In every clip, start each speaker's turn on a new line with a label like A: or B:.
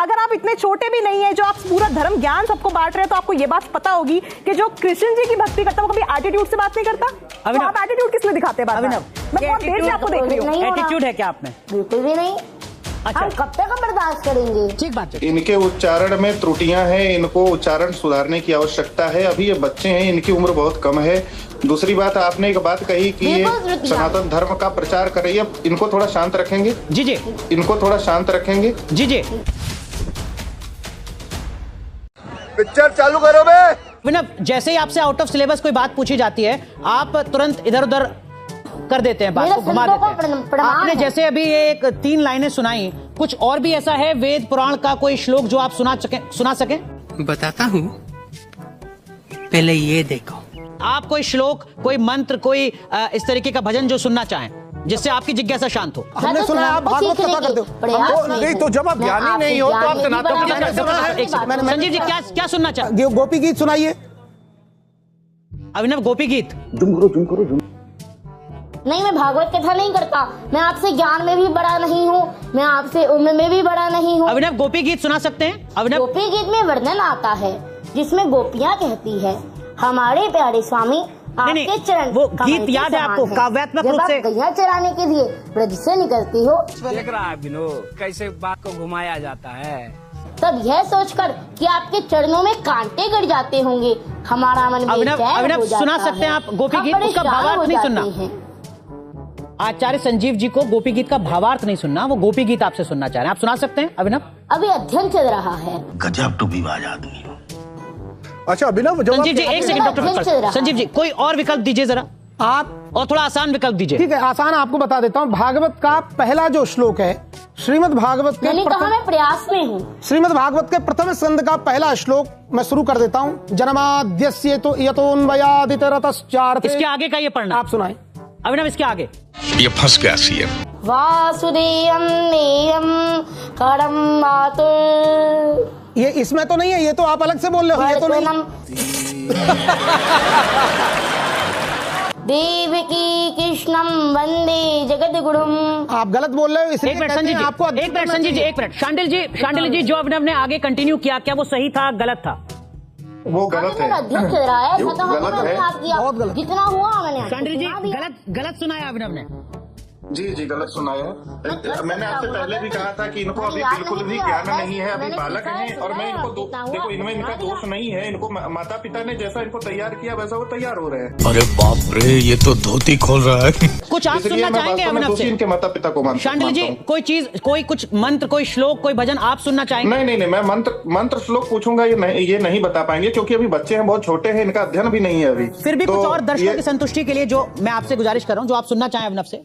A: अगर आप इतने छोटे भी नहीं है, जो आप पूरा धर्म ज्ञान सबको बांट रहे हैं, तो आपको ये बात पता होगी कि जो कृष्ण जी की भक्ति करता है वो कभी एटीट्यूड से बात नहीं करता। तो आप एटीट्यूड किस लिए दिखाते हैं?
B: अभिनव,
A: मैं बहुत देर से आपको देख रही हूँ।
B: एटीट्यूड है क्या आप में?
C: बिल्कुल भी नहीं।
B: अच्छा,
C: हम कब तक बर्दाश्त करेंगे?
B: ठीक बात है।
D: इनके उच्चारण में त्रुटियां हैं, इनको उच्चारण सुधारने की आवश्यकता है। अभी ये बच्चे हैं, इनकी उम्र बहुत कम है। दूसरी बात, आपने एक बात कही कि ये सनातन धर्म का प्रचार कर रही है, इनको थोड़ा शांत रखेंगे?
B: जी जी,
D: इनको थोड़ा शांत रखेंगे?
B: जी जी।
E: पिक्चर चालू करो बे।
B: अभिनव, जैसे ही आपसे आउट ऑफ सिलेबस कोई बात पूछी जाती है, आप तुरंत इधर उधर कर देते हैं, बात को घुमा देते हैं। आपने जैसे अभी ये एक 3 लाइनें सुनाई, कुछ और भी ऐसा है वेद पुराण का कोई श्लोक जो आप सुना सकें?
F: बताता हूँ, पहले ये देखो।
B: आप कोई श्लोक, कोई मंत्र, कोई इस तरीके का भजन जो सुनना चाहें, जिससे आपकी जिज्ञासा शांत हो।
E: हमने सुना है आप भागवत कथा करते हो। नहीं तो जब आप ज्ञानी नहीं हो तो आप सनातन की
B: संजीव जी क्या सुनना चाहते?
E: गोपी गीत सुनाइए।
B: अभिनव, गोपी गीत।
E: जुम।
C: नहीं, मैं भागवत कथा नहीं करता। मैं आपसे ज्ञान में भी बड़ा नहीं हूँ, मैं आपसे उम्र में भी बड़ा नहीं हूँ।
B: अभिनव, गोपी गीत सुना सकते हैं? अभिनव,
C: गोपी गीत में वर्णन आता है जिसमें गोपियाँ कहती है, हमारे प्यारे स्वामी आपके चरण।
B: वो गीत याद है आपको काव्यात्मक रूप से?
C: गैया चराने के लिए ब्रज से निकलती हो,
F: देख रहा है विनोद कैसे बात को घुमाया जाता है।
C: तब यह सोचकर कि आपके चरणों में कांटे गड़ जाते होंगे, हमारा मन
B: अभिनव सुना सकते हैं आप गोपी गीत? उसका भावार्थ नहीं सुनना। आचार्य संजीव जी को गोपी गीत का भावार्थ नहीं सुनना, वो गोपी गीत आपसे सुनना चाह रहे हैं। आप सुना सकते हैं अभिनव?
C: अभी अध्ययन चल रहा है।
G: गजब टू विवाद आदमी हो।
E: अच्छा अभिनव,
B: संजीव जी एक सेकंड, डॉक्टर संजीव जी कोई और विकल्प दीजिए जरा,
E: आप
B: और थोड़ा आसान विकल्प दीजिए।
E: ठीक है, आसान आपको बता देता हूँ। भागवत का पहला जो श्लोक है, श्रीमद् भागवत के
C: मैं प्रयास में हूँ।
E: श्रीमद् भागवत के प्रथम स्कंद का पहला श्लोक मैं शुरू कर देता हूँ। जन्माद्यस्य तो यतोन्वयादितरतश्चार्थे।
B: इसके आगे का ये पढ़ना
E: आप सुनाएं
B: अभिनव। इसके आगे
G: ये फंस गया सीएम।
C: वासुदेवम नेयम करम मातुर।
E: ये इसमें तो नहीं है, ये तो आप अलग से बोल रहे हो। ये तो नहीं।
C: देवकी कृष्णम वंदे जगद्गुरुम।
E: आप गलत बोल रहे हो।
B: एक मिनट संजीव जी,
E: आपको
B: एक मिनट संजीव जी, एक मिनट। शांडिल जी जो अभिनव ने आगे कंटिन्यू किया, क्या वो सही था गलत था?
D: वो गलत है।
C: अध्ययन चल रहा है,
D: गलत है,
E: बहुत गलत।
C: जितना हुआ मैंने।
B: शांडिल जी गलत सुनाया अभिनव ने।
D: जी गलत सुनाया। मैंने आपसे पहले भी कहा था कि इनको अभी बिल्कुल भी ज्ञान नहीं है, अभी बालक हैं। और मैं इनको देखो, इनमें इनका दोष नहीं है। इनको माता पिता ने जैसा इनको तैयार किया वैसा वो तैयार हो रहे हैं।
G: अरे बाप रे, ये तो धोती खोल रहा है।
B: कुछ आप सुनना चाहेंगे अभिनव से?
D: इनके माता पिता को मानता हूं।
B: शांडिल जी कोई चीज, कोई कुछ मंत्र, कोई श्लोक, कोई भजन आप सुनना चाहेंगे?
D: नहीं, मैं मंत्र श्लोक पूछूंगा, ये नहीं बता पाएंगे क्योंकि अभी बच्चे हैं, बहुत छोटे हैं, इनका अध्ययन भी नहीं है अभी।
B: फिर भी कुछ और दर्शकों की संतुष्टि के लिए जो मैं आपसे गुजारिश कर रहा हूँ, जो आप सुनना चाहें अभिनव से।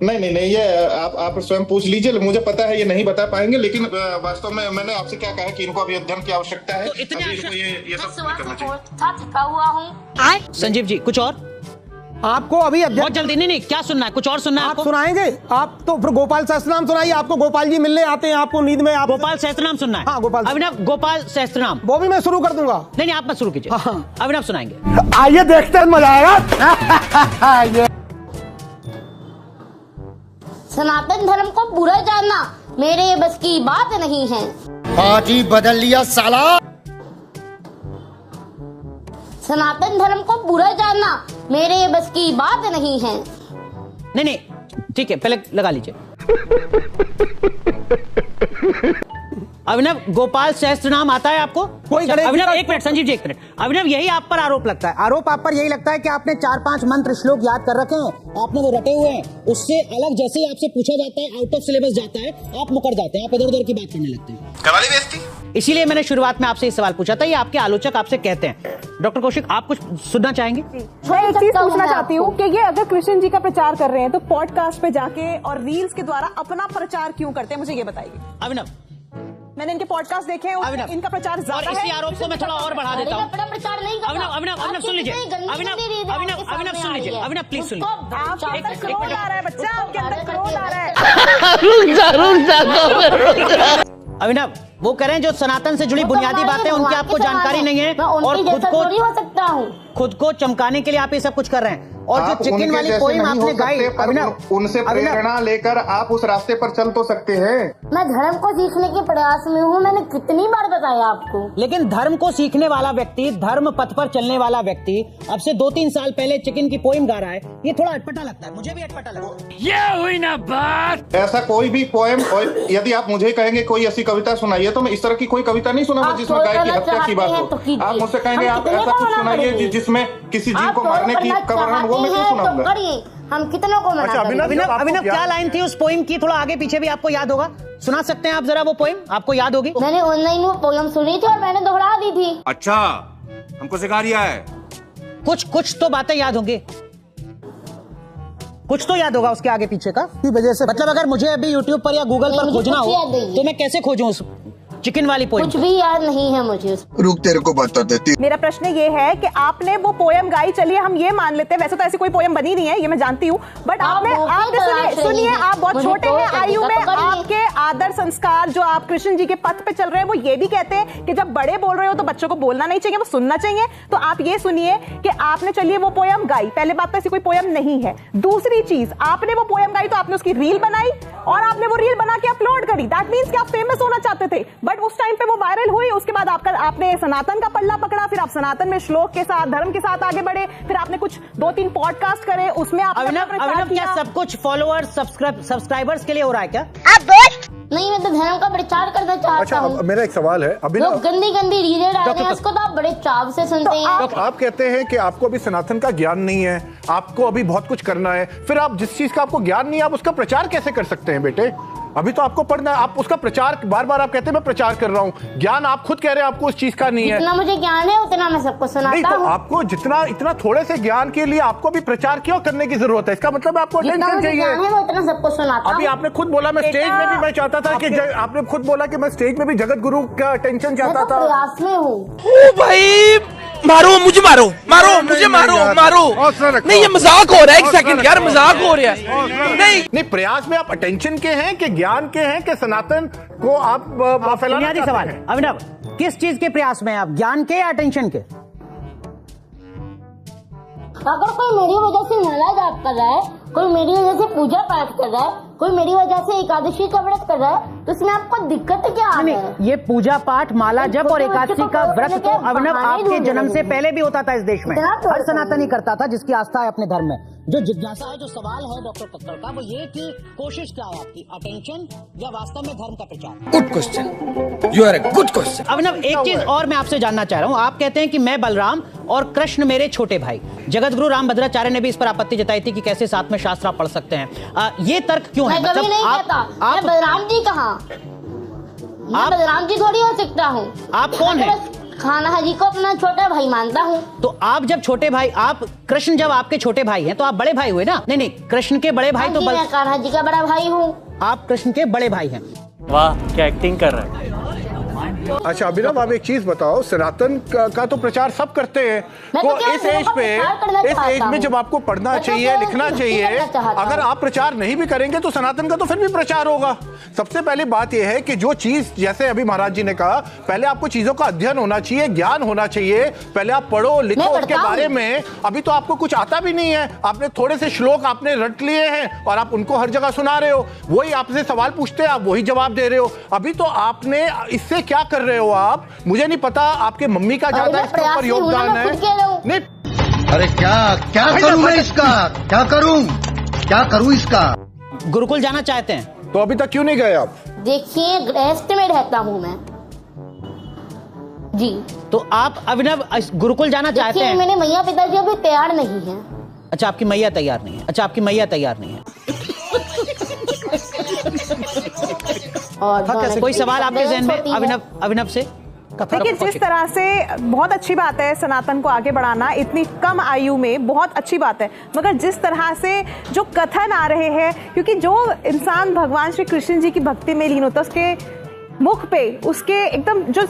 D: नहीं, ये आप स्वयं पूछ लीजिए। मुझे पता है ये नहीं बता पाएंगे, लेकिन वास्तव में मैंने आपसे क्या कहा कि इनको अभी अध्ययन की आवश्यकता है।
B: तो इतने
D: अभी इनको ये सब नहीं करना चाहिए।
C: थका हुआ हूँ।
B: संजीव जी कुछ और
E: आपको अभी
B: बहुत जल्दी? नहीं, क्या सुनना है? कुछ और सुनना है
E: आप
B: आपको?
E: सुनाएंगे? आप तो फिर गोपाल सहस्त्रनाम सुनाइए। आपको गोपाल जी मिलने आते हैं, आपको नींद में।
B: गोपाल सहस्त्रनाम सुनना है?
E: हाँ, गोपाल।
B: अभिनव गोपाल सहस्त्रनाम
E: वो भी मैं शुरू कर दूंगा।
B: नहीं, आप मत शुरू कीजिए।
E: हाँ।
B: अभिनव सुनाएंगे।
E: आइए देखते हैं, मजा आएगा।
C: सनातन धर्म को बुरा जानना मेरे बस की बात नहीं है।
E: पार्टी बदल लिया साला।
C: सनातन धर्म को बुरा जानना मेरे बस की बात नहीं है।
B: नहीं, ठीक है, पहले लगा लीजिए। अभिनव गोपाल सहस्त्रनाम आता है आपको? अभिनव एक मिनट, संजीव जी एक मिनट। अभिनव यही आप पर आरोप लगता है? आरोप आप पर यही लगता है कि आपने 4-5 मंत्र श्लोक याद कर रखे हैं, आपने वो रटे हुए हैं, उससे अलग जैसे ही आपसे पूछा जाता है, आउट ऑफ सिलेबस जाता है, आप मुकर जाते हैं, आप इधर उधर की बात करने लगते हैं।
G: करवा ली बेइज्जती।
B: इसीलिए मैंने शुरुआत में आपसे ये सवाल पूछा था, ये आपके आलोचक आपसे कहते हैं। डॉक्टर कौशिक, आप कुछ सुनना चाहेंगे?
A: मैं एक चीज पूछना चाहती हूँ कि ये अगर कृष्ण जी का प्रचार कर रहे हैं तो पॉडकास्ट पे जाके और रील्स के द्वारा अपना प्रचार क्यों करते हैं, मुझे ये बताइए।
B: अभिनव,
A: मैंने इनके पॉडकास्ट देखे हैं, इनका प्रचार ज्यादा है।
B: इसी आरोप को मैं थोड़ा और बढ़ा देता हूँ।
C: प्रचार नहीं करता।
B: अभिनव सुन लीजिए। अभिनव सुन लीजिए। अभिनव प्लीज सुन लीजिए।
A: आपके अंदर क्रोध आ रहा है बच्चा, आपके अंदर क्रोध आ रहा है।
B: अभिनव वो कह रहे हैं जो सनातन से जुड़ी
C: वो तो
B: बुनियादी
C: हमारे
B: बातें उनकी
C: भगवान
B: आपको
C: के समान
B: जानकारी
C: है।
B: नहीं है
C: मैं
B: और
C: उनके जैसा थोड़ी हो सकता हूँ।
B: खुद को चमकाने के लिए आप ये सब कुछ कर रहे हैं। और जो
D: आप
B: चिकन
D: उनके
B: वाली
D: जैसे
B: पोइम
D: नहीं हो
B: आपने गाई,
D: सकते, पर
B: अभिनव,
D: उनसे प्रेरणा लेकर आप उस रास्ते पर चल तो सकते हैं।
C: मैं धर्म को सीखने के प्रयास में हूँ, मैंने कितनी बार बताया आपको।
B: लेकिन धर्म को सीखने वाला व्यक्ति, धर्म पथ पर चलने वाला व्यक्ति अब से 2-3 साल पहले चिकन की पोइम गा रहा है, ये थोड़ा अटपटा लगता है, मुझे भी अटपटा लगता है।
F: ये हुई ना बात।
D: ऐसा कोई भी पोएम, और यदि आप मुझे कहेंगे कोई ऐसी कविता सुनाइए, तो मैं इस तरह की कोई कविता नहीं सुनाऊंगा जिसमें गाय की हत्या की बात हो। आप मुझसे कहेंगे आप ऐसा कुछ सुनाइए जिसमें किसी जीव को मारने की का वर्णन हो, मैं क्यों सुनाऊंगा?
C: हम कितनों को मना करेंगे।
B: अभिनव क्या लाइन थी उस पोइम की, थोड़ा आगे पीछे भी आपको याद होगा, सुना सकते हैं आप जरा वो पोइम, आपको याद होगी?
C: मैंने ऑनलाइन वो पोयम सुनी थी और मैंने दोहरा दी थी।
H: अच्छा, हमको सिखा रिया है।
B: कुछ तो बातें याद होंगी, कुछ तो याद होगा उसके आगे पीछे का की वजह से। मतलब अगर मुझे अभी YouTube पर या Google पर खोजना हो तो मैं कैसे खोजूं उस चिकन वाली पोएम?
C: कुछ भी याद नहीं है मुझे।
G: रुक तेरे को बता देती।
A: मेरा प्रश्न ये है कि आपने वो पोयम गाई, चलिए हम ये मान लेते हैं, वैसे तो ऐसी कोई पोयम बनी नहीं है, ये मैं जानती हूँ, बट आपने सुनिए, आप बहुत छोटे हैं आयु में, आपके आदर संस्कार जो आप कृष्ण जी के पथ पे चल रहे हैं वो ये भी कहते हैं कि जब बड़े बोल रहे हो तो बच्चों को बोलना नहीं चाहिए, वो सुनना चाहिए। तो आप ये सुनिए कि आपने चलिए वो पोयम गाई, पहले बात तो ऐसी कोई पोयम नहीं है। दूसरी चीज, आपने वो पोयम गाई तो आपने उसकी रील बनाई और आपने वो रील बना के अपलोड करी, दैट मींस कि आप फेमस होना चाहते थे, बट उस टाइम पे वो वायरल हुई। उसके बाद आपने सनातन का पल्ला पकड़ा, फिर आप सनातन में श्लोक के साथ, धर्म के साथ आगे बढ़े, फिर आपने कुछ 2-3 पॉडकास्ट करे, उसमें आप
B: अभिनव क्या सब कुछ फॉलोअर्स सब्सक्राइबर्स के लिए हो रहा है क्या?
C: नहीं, मैं तो धर्म का प्रचार करना चाहता हूँ।
I: मेरा एक सवाल है, अभी
C: लोग गंदी गंदी रीलें डालते हैं, उसको तो आप बड़े चाव से सुनते हैं।
I: आप कहते हैं कि आपको अभी सनातन का ज्ञान नहीं है, आपको अभी बहुत कुछ करना है, फिर आप जिस चीज का आपको ज्ञान नहीं है आप उसका प्रचार कैसे कर सकते हैं बेटे? अभी तो आपको पढ़ना है, आप उसका प्रचार बार बार आप कहते हैं मैं प्रचार कर रहा हूँ, ज्ञान आप खुद कह रहे हैं आपको उस चीज का नहीं है।
C: जितना मुझे ज्ञान है उतना मैं सबको सुनाता हूँ।
I: तो आपको जितना इतना थोड़े से ज्ञान के लिए आपको भी प्रचार क्यों करने की जरूरत है? इसका मतलब आपको अटेंशन चाहिए।
C: मैं उतना सबको सुनाता हूँ।
I: अभी आपने खुद बोला मैं स्टेज में भी मैं चाहता था कि आपने खुद बोला कि मैं स्टेज में भी जगत गुरु का अटेंशन चाहता था।
C: प्रयास में हूँ।
H: ओ भाई मारो मुझे, मारो मुझे, मारो नहीं, ये मजाक हो रहा है। एक सेकंड यार, मजाक हो रहा है। नहीं
I: प्रयास में आप अटेंशन के हैं कि ज्ञान के हैं कि सनातन को आप फैलाना?
B: बुनियादी सवाल है अभिनव, किस चीज के प्रयास में आप, ज्ञान के या अटेंशन के?
C: अगर कोई मेरी वजह से माला जाप कर रहा है, कोई मेरी वजह से पूजा पाठ कर रहा है, कोई मेरी वजह से एकादशी का व्रत कर रहा है, तो इसमें आपको दिक्कत क्या आ रही है?
B: ये पूजा पाठ, माला जप और एकादशी का व्रत तो अभिनव आपके जन्म से पहले भी होता था इस देश में, हर सनातनी करता था जिसकी आस्था है अपने धर्म में। जो जिज्ञासा है, जो सवाल है डॉक्टर कक्कड़ का, वो ये कि कोशिश क्या है आपकी, अटेंशन या वास्तव में धर्म का प्रचार?
H: Good question, you are a good question.
B: Abhinav एक चीज और मैं आपसे जानना चाह रहा हूँ, आप कहते हैं कि मैं बलराम और कृष्ण मेरे छोटे भाई। जगत गुरु रामभद्राचार्य ने भी इस पर आपत्ति जताई थी कि कैसे साथ में शास्त्र आप पढ़ सकते हैं। ये तर्क क्यों है?
C: मैं कभी नहीं कहता, मैं बलराम जी कहाँ, मैं बलराम जी थोड़ी हो सकता हूँ।
B: आप कौन है?
C: कान्हा जी को अपना छोटा भाई मानता हूँ।
B: तो आप जब छोटे भाई, आप कृष्ण जब आपके छोटे भाई हैं तो आप बड़े भाई हुए ना? नहीं, कृष्ण के बड़े भाई तो
C: मैं कान्हा जी का बड़ा भाई हूँ।
B: आप कृष्ण के बड़े भाई हैं।
F: वाह क्या एक्टिंग कर रहा है।
I: अच्छा अभिनव, आप एक चीज बताओ, सनातन का तो प्रचार सब करते हैं, तो इस एज में जब आपको पढ़ना चाहिए, लिखना चाहिए, अगर आप प्रचार नहीं भी करेंगे तो सनातन का तो फिर भी प्रचार होगा। सबसे पहली बात यह है कि जो चीज, जैसे अभी महाराज जी ने कहा, पहले आपको चीजों का अध्ययन होना चाहिए, ज्ञान होना चाहिए, पहले आप पढ़ो लिखो उसके बारे में। अभी तो आपको कुछ आता भी नहीं है, आपने थोड़े से श्लोक आपने रट लिए हैं और आप उनको हर जगह सुना रहे हो, वही आपसे सवाल पूछते हैं आप वही जवाब दे रहे हो। अभी तो आपने इससे क्या कर रहे हो आप, मुझे नहीं पता, आपके मम्मी का ज्यादा इसके ऊपर योगदान है। नहीं
G: अरे क्या करूं मैं इसका, क्या करूं इसका?
B: गुरुकुल जाना चाहते हैं
I: तो अभी तक क्यों नहीं गए आप?
C: देखिए गृहस्थ में रहता हूँ मैं जी।
B: तो आप अभिनव गुरुकुल जाना चाहते हैं?
C: मेरे मैया पिताजी अभी तैयार नहीं है।
B: अच्छा आपकी मैया तैयार नहीं है? अच्छा आपकी मैया तैयार नहीं है। और कोई सवाल आपके ज़हन में अभिनव से?
A: देखिए जिस तरह से, बहुत अच्छी बात है सनातन को आगे बढ़ाना, इतनी कम आयु में बहुत अच्छी बात है, मगर जिस तरह से जो कथन आ रहे हैं, क्योंकि जो इंसान भगवान श्री कृष्ण जी की भक्ति में लीन होता है उसके मुख पे, उसके एकदम जो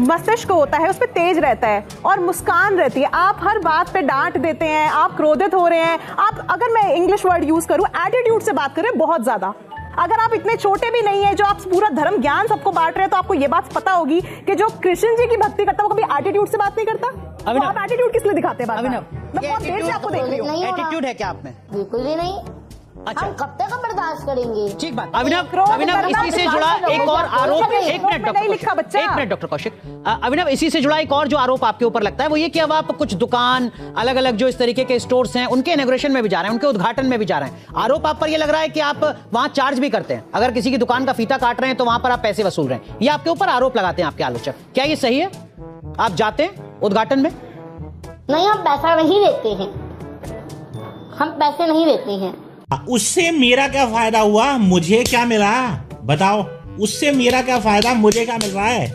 A: मस्तिष्क होता है उस पर तेज रहता है और मुस्कान रहती है। आप हर बात पे डांट देते हैं, आप क्रोधित हो रहे हैं, आप, अगर मैं इंग्लिश वर्ड यूज करूं, एटीट्यूड से बात कर रहे हैं बहुत ज्यादा। अगर आप इतने छोटे भी नहीं है, जो आप पूरा धर्म ज्ञान सबको बांट रहे हैं, तो आपको ये बात पता होगी कि जो कृष्ण जी की भक्ति करता है वो कभी एटीट्यूड से बात नहीं करता। तो आप एटीट्यूड किस लिए दिखाते हैं?
B: अभिनव,
A: मैं बहुत देर से आपको देख रही हूँ।
B: एटीट्यूड है क्या आप में?
C: बिल्कुल भी नहीं।
B: अच्छा,
C: हम कब तक बर्दाश्त करेंगे?
B: ठीक बात। अभिनव इसी से जुड़ा एक और आरोप, एक मिनट डॉक्टर कौशिक, अभिनव इसी से जुड़ा एक और जो आरोप आपके ऊपर लगता है वो ये कि अब आप कुछ दुकान, अलग अलग जो इस तरीके के स्टोर्स हैं उनके इनॉग्रेशन में भी जा रहे हैं, उनके उद्घाटन में भी जा रहे हैं। आरोप आप पर ये लग रहा है कि आप वहां चार्ज भी करते हैं, अगर किसी की दुकान का फीता काट रहे हैं तो वहां पर आप पैसे वसूल रहे हैं। ये आपके ऊपर आरोप लगाते हैं आपके आलोचक, क्या ये सही है? आप जाते हैं उद्घाटन में?
C: नहीं, हम पैसा नहीं देते हैं, हम पैसे नहीं देते हैं।
J: उससे मेरा क्या फायदा हुआ? मुझे क्या मिला बताओ? उससे मेरा क्या फायदा, मुझे क्या मिल रहा है?